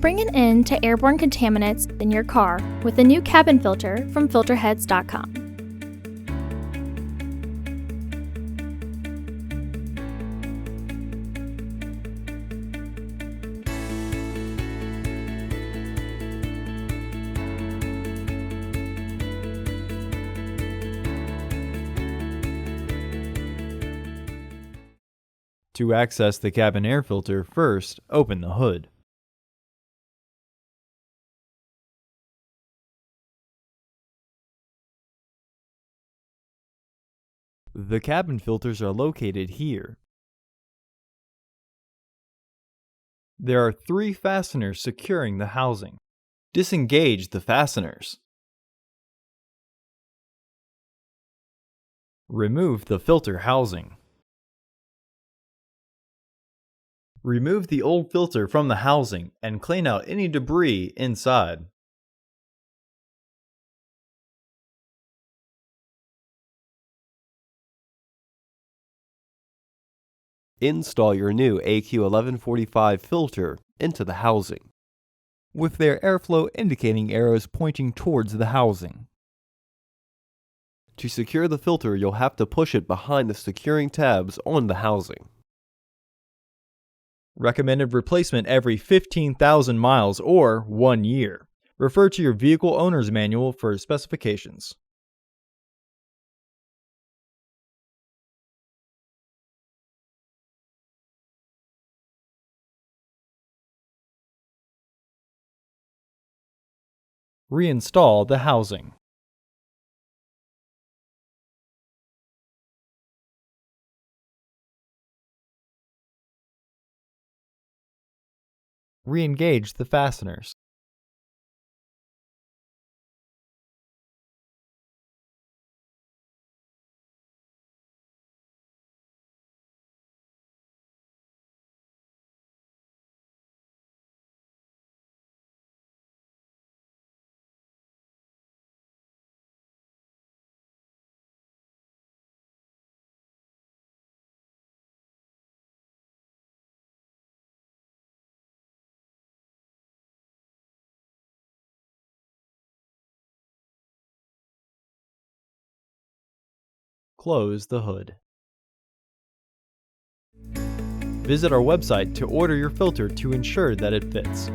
Bring an end to airborne contaminants in your car with a new cabin filter from Filterheads.com. To access the cabin air filter, first open the hood. The cabin filters are located here. There are 3 fasteners securing the housing. Disengage the fasteners. Remove the filter housing. Remove the old filter from the housing and clean out any debris inside. Install your new AQ1145 filter into the housing, with their airflow indicating arrows pointing towards the housing. To secure the filter, you'll have to push it behind the securing tabs on the housing. Recommended replacement every 15,000 miles or 1 year. Refer to your vehicle owner's manual for specifications. Reinstall the housing. Re-engage the fasteners. Close the hood. Visit our website to order your filter to ensure that it fits.